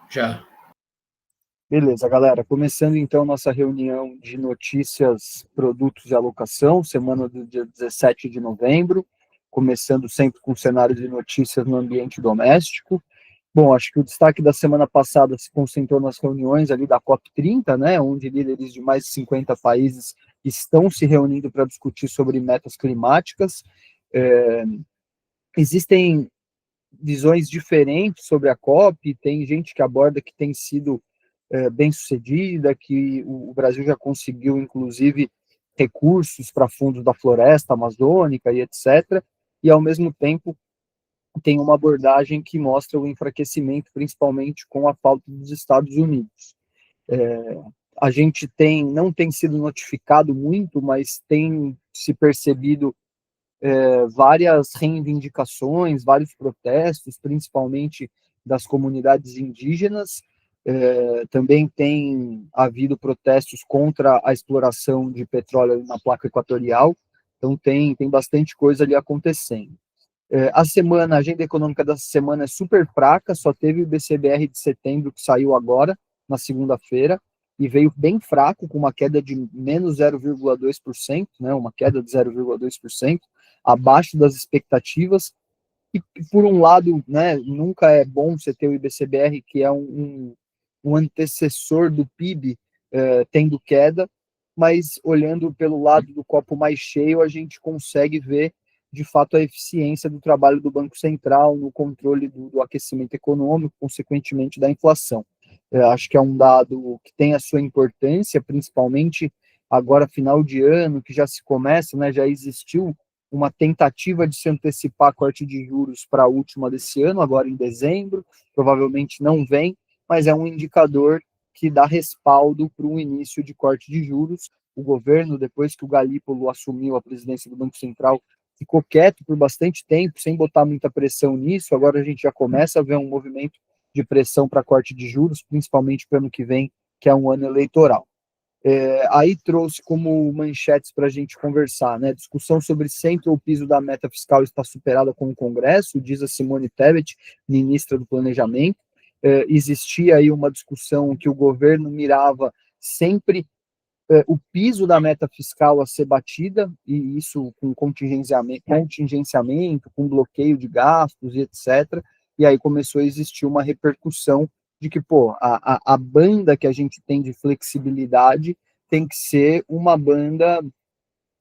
Já. Beleza, galera. Começando então nossa reunião de notícias, produtos e alocação, semana do dia 17 de novembro, começando sempre com cenário de notícias no ambiente doméstico. Bom, acho que o destaque da semana passada se concentrou nas reuniões ali da COP30, né, onde líderes de mais de 50 países estão se reunindo para discutir sobre metas climáticas. Existem visões diferentes sobre a COP, tem gente que aborda que tem sido bem sucedida, que o Brasil já conseguiu, inclusive, recursos para fundos da floresta amazônica e etc., e, ao mesmo tempo, tem uma abordagem que mostra o enfraquecimento, principalmente com a falta dos Estados Unidos. A gente não tem sido notificado muito, mas tem se percebido várias reivindicações, vários protestos, principalmente das comunidades indígenas. Também tem havido protestos contra a exploração de petróleo na placa equatorial, então tem bastante coisa ali acontecendo. A agenda econômica dessa semana é super fraca, só teve o BCBR de setembro que saiu agora, na segunda-feira, e veio bem fraco, com uma queda de menos 0,2%, né, uma queda de 0,2%, abaixo das expectativas. E, por um lado, né, nunca é bom você ter o IBCBR, que é um antecessor do PIB, tendo queda, mas olhando pelo lado do copo mais cheio, a gente consegue ver, de fato, a eficiência do trabalho do Banco Central no controle do aquecimento econômico, consequentemente da inflação. Acho que é um dado que tem a sua importância, principalmente agora, final de ano, que já se começa, né, já existiu uma tentativa de se antecipar a corte de juros para a última desse ano, agora em dezembro, provavelmente não vem, mas é um indicador que dá respaldo para um início de corte de juros. O governo, depois que o Galípolo assumiu a presidência do Banco Central, ficou quieto por bastante tempo, sem botar muita pressão nisso. Agora a gente já começa a ver um movimento de pressão para corte de juros, principalmente para o ano que vem, que é um ano eleitoral. Aí trouxe como manchetes para a gente conversar, né? Discussão sobre centro ou piso da meta fiscal está superada com o Congresso, diz a Simone Tebet, ministra do Planejamento. Existia aí uma discussão que o governo mirava sempre o piso da meta fiscal a ser batida, e isso com contingenciamento, com bloqueio de gastos e etc. E aí começou a existir uma repercussão de que, pô, a banda que a gente tem de flexibilidade tem que ser uma banda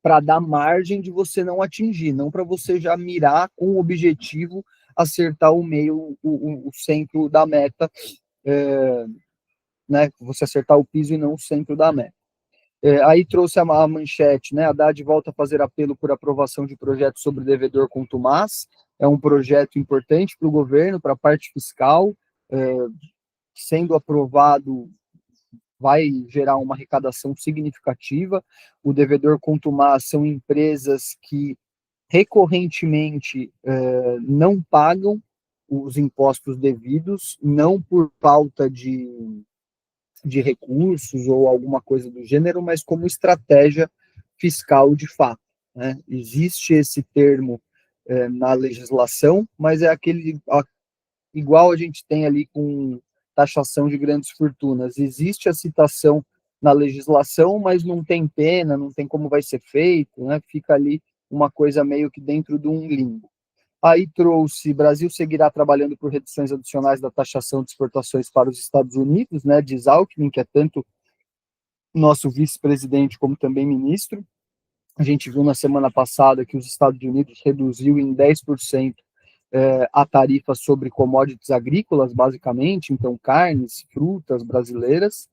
para dar margem de você não atingir, não para você já mirar com o objetivo acertar o meio, o centro da meta, né? Você acertar o piso e não o centro da meta. Aí trouxe a manchete, né? Haddad volta a fazer apelo por aprovação de projeto sobre devedor contumaz. É um projeto importante para o governo, para a parte fiscal. Sendo aprovado, vai gerar uma arrecadação significativa. O devedor contumaz são empresas que recorrentemente não pagam os impostos devidos, não por falta de recursos ou alguma coisa do gênero, mas como estratégia fiscal de fato. Né? Existe esse termo na legislação, mas é igual a gente tem ali com taxação de grandes fortunas. Existe a citação na legislação, mas não tem pena, não tem como vai ser feito, né? Fica ali uma coisa meio que dentro de um limbo. Aí trouxe, Brasil seguirá trabalhando por reduções adicionais da taxação de exportações para os Estados Unidos, né, diz Alckmin, que é tanto nosso vice-presidente como também ministro. A gente viu na semana passada que os Estados Unidos reduziu em 10% a tarifa sobre commodities agrícolas, basicamente, então carnes, frutas brasileiras.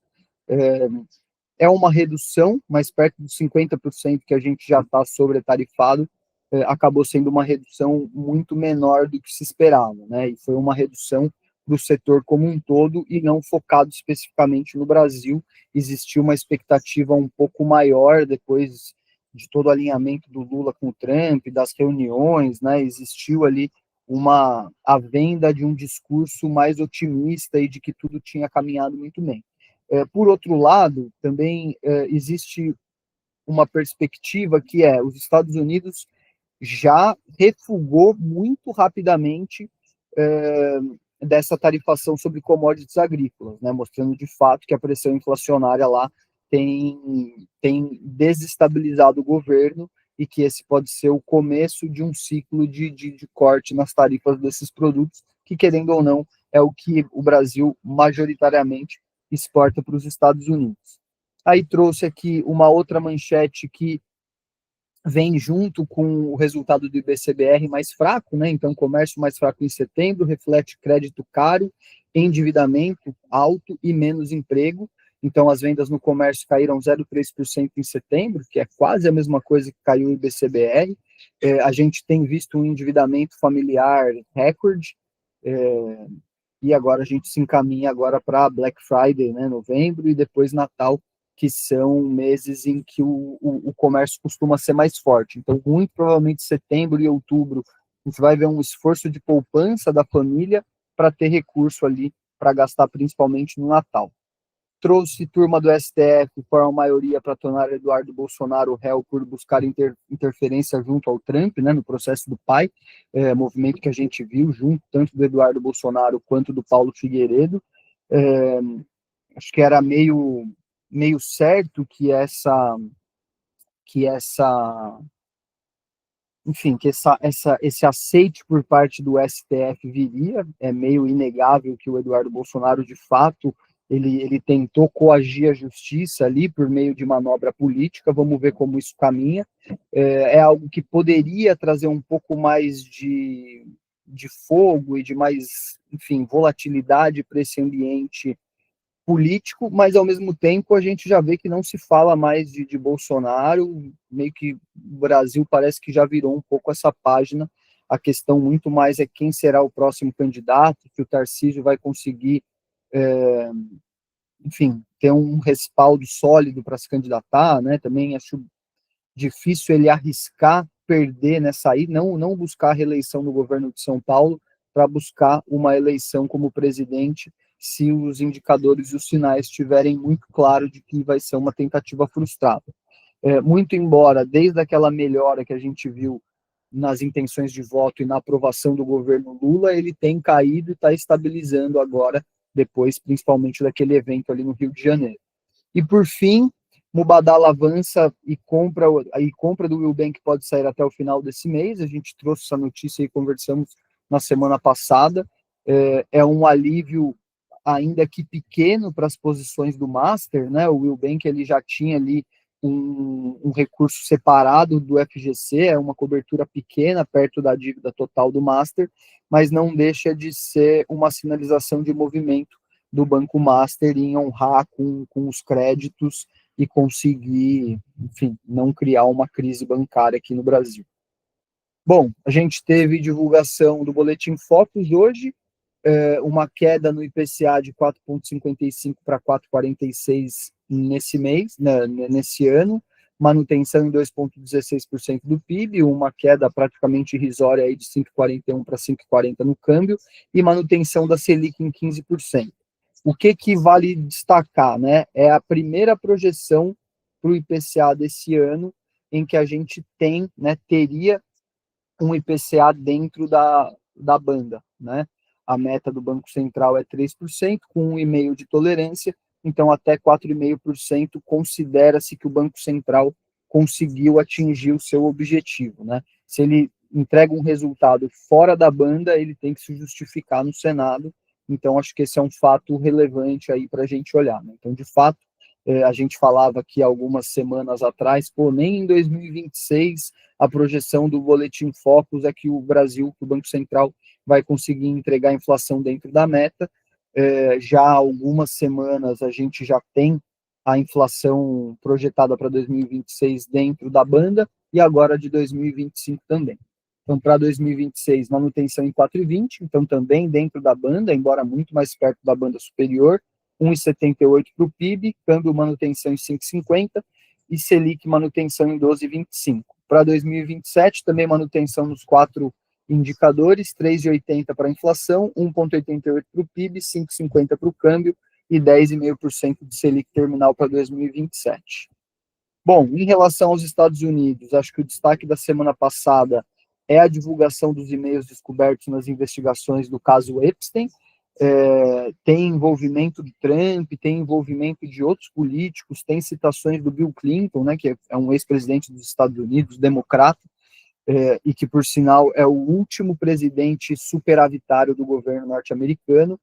É uma redução, mas perto dos 50% que a gente já está sobretarifado, acabou sendo uma redução muito menor do que se esperava, né? E foi uma redução para o setor como um todo e não focado especificamente no Brasil. Existiu uma expectativa um pouco maior depois de todo o alinhamento do Lula com o Trump, das reuniões, né? Existiu ali a venda de um discurso mais otimista e de que tudo tinha caminhado muito bem. Por outro lado, também existe uma perspectiva que é os Estados Unidos já refugou muito rapidamente dessa tarifação sobre commodities agrícolas, né, mostrando de fato que a pressão inflacionária lá tem desestabilizado o governo e que esse pode ser o começo de um ciclo de corte nas tarifas desses produtos, que, querendo ou não, é o que o Brasil majoritariamente exporta para os Estados Unidos. Aí trouxe aqui uma outra manchete que vem junto com o resultado do IBCBR mais fraco, né? Então, comércio mais fraco em setembro reflete crédito caro, endividamento alto e menos emprego. Então, as vendas no comércio caíram 0,3% em setembro, que é quase a mesma coisa que caiu o IBCBR. A gente tem visto um endividamento familiar recorde, e agora a gente se encaminha agora para Black Friday, né, novembro, e depois Natal, que são meses em que o comércio costuma ser mais forte. Então, muito provavelmente setembro e outubro, a gente vai ver um esforço de poupança da família para ter recurso ali para gastar principalmente no Natal. Trouxe turma do STF, forma maioria para tornar Eduardo Bolsonaro réu por buscar interferência junto ao Trump, né, no processo do pai, movimento que a gente viu junto, tanto do Eduardo Bolsonaro quanto do Paulo Figueiredo. Acho que era meio certo que esse aceite por parte do STF viria. É meio inegável que o Eduardo Bolsonaro, de fato, ele tentou coagir a justiça ali por meio de manobra política. Vamos ver como isso caminha. É algo que poderia trazer um pouco mais de fogo e de mais, enfim, volatilidade para esse ambiente político, mas ao mesmo tempo a gente já vê que não se fala mais de Bolsonaro, meio que o Brasil parece que já virou um pouco essa página. A questão muito mais é quem será o próximo candidato, que o Tarcísio vai conseguir, enfim, ter um respaldo sólido para se candidatar, né? Também acho difícil ele arriscar perder nessa aí, não buscar a reeleição no governo de São Paulo para buscar uma eleição como presidente, se os indicadores e os sinais estiverem muito claros de que vai ser uma tentativa frustrada. Muito embora, desde aquela melhora que a gente viu nas intenções de voto e na aprovação do governo Lula, ele tem caído e está estabilizando agora, depois, principalmente daquele evento ali no Rio de Janeiro. E, por fim, Mubadala avança e compra do Wilbank pode sair até o final desse mês. A gente trouxe essa notícia e conversamos na semana passada. É um alívio, ainda que pequeno, para as posições do Master, né? O Wilbank ele já tinha ali um recurso separado do FGC, é uma cobertura pequena perto da dívida total do Master, mas não deixa de ser uma sinalização de movimento do Banco Master em honrar com os créditos e conseguir, enfim, não criar uma crise bancária aqui no Brasil. Bom, a gente teve divulgação do Boletim Focus hoje, uma queda no IPCA de 4,55 para 4,46 nesse mês, né, nesse ano, manutenção em 2,16% do PIB, uma queda praticamente irrisória aí de 5,41 para 5,40 no câmbio, e manutenção da Selic em 15%. O que vale destacar, né? É a primeira projeção para o IPCA desse ano em que a gente tem, né, teria um IPCA dentro da banda, né? A meta do Banco Central é 3%, com 1,5% de tolerância, então até 4,5% considera-se que o Banco Central conseguiu atingir o seu objetivo, né? Se ele entrega um resultado fora da banda, ele tem que se justificar no Senado, então acho que esse é um fato relevante aí para a gente olhar, né? Então, de fato, a gente falava aqui algumas semanas atrás, pô, nem em 2026 a projeção do Boletim Focus é que o Brasil, que o Banco Central, vai conseguir entregar a inflação dentro da meta. Já há algumas semanas a gente já tem a inflação projetada para 2026 dentro da banda e agora de 2025 também. Então, para 2026, manutenção em 4,20, então também dentro da banda, embora muito mais perto da banda superior, 1,78 para o PIB, câmbio manutenção em 5,50 e Selic manutenção em 12,25. Para 2027, também manutenção nos 4 indicadores, 3,80 para a inflação, 1,88 para o PIB, 5,50 para o câmbio e 10,5% de Selic terminal para 2027. Bom, em relação aos Estados Unidos, acho que o destaque da semana passada é a divulgação dos e-mails descobertos nas investigações do caso Epstein. tem envolvimento do Trump, tem envolvimento de outros políticos, tem citações do Bill Clinton, né, que é um ex-presidente dos Estados Unidos, democrata, e que, por sinal, é o último presidente superavitário do governo norte-americano.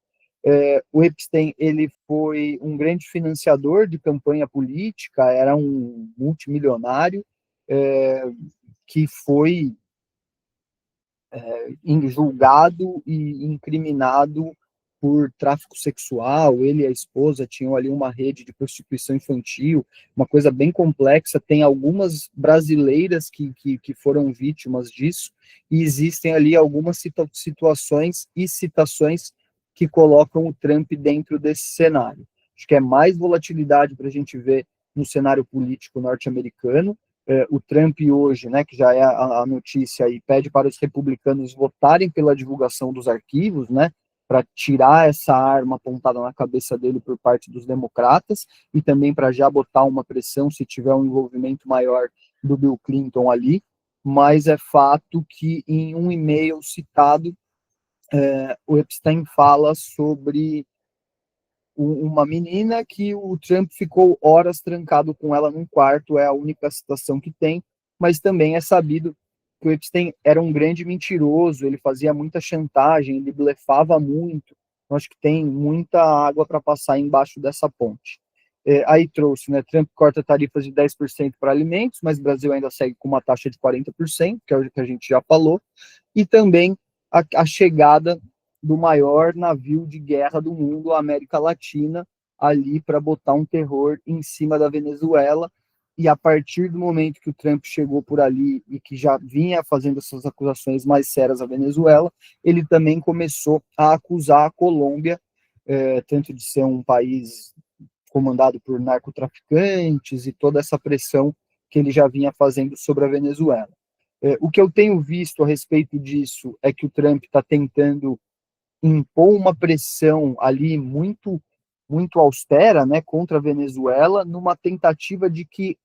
O Epstein, ele foi um grande financiador de campanha política, era um multimilionário, que foi julgado e incriminado por tráfico sexual. Ele e a esposa tinham ali uma rede de prostituição infantil, uma coisa bem complexa. Tem algumas brasileiras que foram vítimas disso, e existem ali algumas situações e citações que colocam o Trump dentro desse cenário. Acho que é mais volatilidade para a gente ver no cenário político norte-americano. O Trump hoje, né, que já é a notícia aí, pede para os republicanos votarem pela divulgação dos arquivos, né, para tirar essa arma apontada na cabeça dele por parte dos democratas, e também para já botar uma pressão se tiver um envolvimento maior do Bill Clinton ali. Mas é fato que em um e-mail citado, o Epstein fala sobre uma menina que o Trump ficou horas trancado com ela num quarto, é a única citação que tem, mas também é sabido que o Epstein era um grande mentiroso, ele fazia muita chantagem, ele blefava muito. Eu acho que tem muita água para passar embaixo dessa ponte. Aí trouxe, né, Trump corta tarifas de 10% para alimentos, mas o Brasil ainda segue com uma taxa de 40%, que é o que a gente já falou, e também a chegada do maior navio de guerra do mundo, a América Latina, ali para botar um terror em cima da Venezuela. E a partir do momento que o Trump chegou por ali e que já vinha fazendo essas acusações mais sérias à Venezuela, ele também começou a acusar a Colômbia, tanto de ser um país comandado por narcotraficantes e toda essa pressão que ele já vinha fazendo sobre a Venezuela. O que eu tenho visto a respeito disso é que o Trump está tentando impor uma pressão ali muito austera, né, contra a Venezuela, numa tentativa de que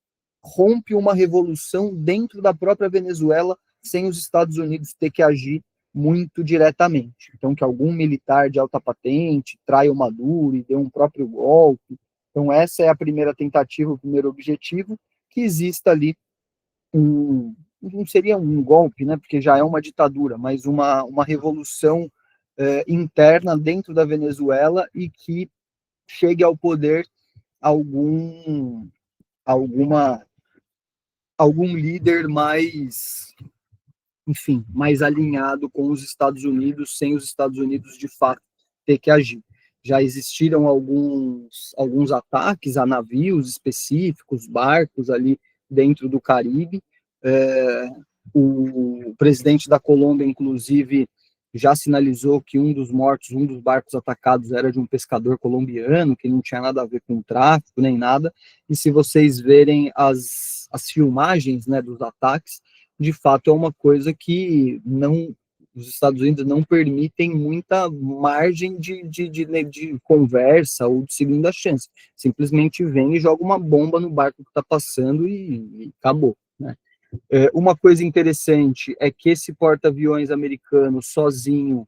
rompe uma revolução dentro da própria Venezuela, sem os Estados Unidos ter que agir muito diretamente. Então, que algum militar de alta patente traia o Maduro e dê um próprio golpe. Então, essa é a primeira tentativa, o primeiro objetivo, que exista ali não seria um golpe, né, porque já é uma ditadura, mas uma revolução interna dentro da Venezuela, e que chegue ao poder alguma algum líder mais, enfim, mais alinhado com os Estados Unidos, sem os Estados Unidos de fato ter que agir. Já existiram alguns ataques a navios específicos, barcos ali dentro do Caribe. O presidente da Colômbia, inclusive, já sinalizou que um dos barcos atacados era de um pescador colombiano, que não tinha nada a ver com tráfico, nem nada. E se vocês verem as filmagens, né, dos ataques, de fato é uma coisa que os Estados Unidos não permitem muita margem de conversa ou de segunda chance. Simplesmente vem e joga uma bomba no barco que está passando e acabou, né? Uma coisa interessante é que esse porta-aviões americano, sozinho,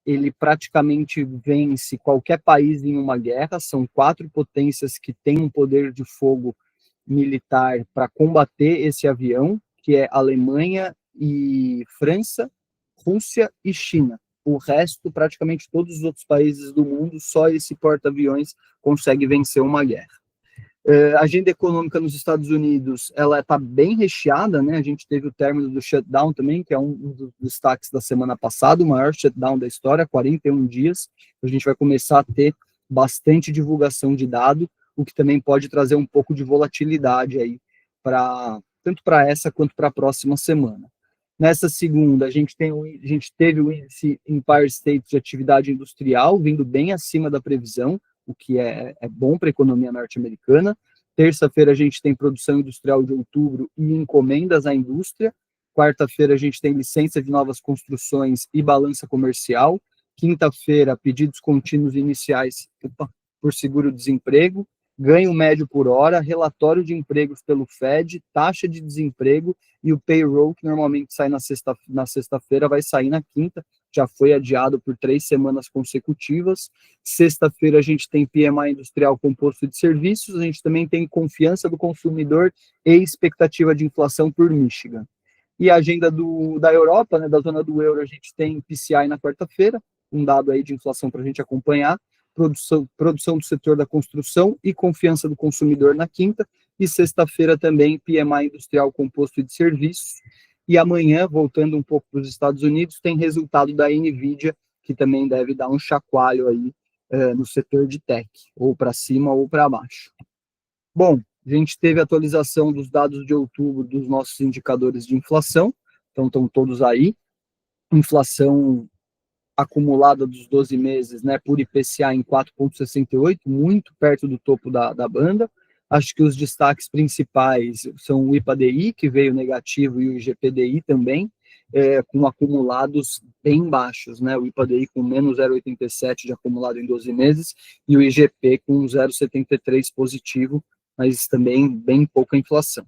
ele praticamente vence qualquer país em uma guerra. São 4 potências que têm um poder de fogo militar para combater esse avião, que é Alemanha e França, Rússia e China. O resto, praticamente todos os outros países do mundo, só esse porta-aviões consegue vencer uma guerra. A agenda econômica nos Estados Unidos, ela está bem recheada, né? A gente teve o término do shutdown também, que é um dos destaques da semana passada, o maior shutdown da história, 41 dias. A gente vai começar a ter bastante divulgação de dado, o que também pode trazer um pouco de volatilidade aí, tanto para essa quanto para a próxima semana. Nessa segunda, a gente teve o índice Empire State de atividade industrial, vindo bem acima da previsão, o que é bom para a economia norte-americana. Terça-feira a gente tem produção industrial de outubro e encomendas à indústria. Quarta-feira a gente tem licença de novas construções e balança comercial. Quinta-feira, pedidos contínuos iniciais por seguro-desemprego, ganho médio por hora, relatório de empregos pelo Fed, taxa de desemprego e o payroll, que normalmente sai na sexta-feira, vai sair na quinta. já foi adiado por 3 semanas consecutivas. Sexta-feira a gente tem PMI industrial composto de serviços, a gente também tem confiança do consumidor e expectativa de inflação por Michigan. E a agenda da Europa, né, da zona do euro, a gente tem PCI na quarta-feira, um dado aí de inflação para a gente acompanhar, produção do setor da construção e confiança do consumidor na quinta, e sexta-feira também PMI industrial composto de serviços, e amanhã, voltando um pouco para os Estados Unidos, tem resultado da NVIDIA, que também deve dar um chacoalho aí no setor de tech, ou para cima ou para baixo. Bom, a gente teve atualização dos dados de outubro dos nossos indicadores de inflação, então estão todos aí. Inflação acumulada dos 12 meses, né, por IPCA em 4,68, muito perto do topo da banda. Acho que os destaques principais são o IPADI, que veio negativo, e o IGPDI também, com acumulados bem baixos, né, o IPADI com menos 0,87 de acumulado em 12 meses, e o IGP com 0,73 positivo, mas também bem pouca inflação.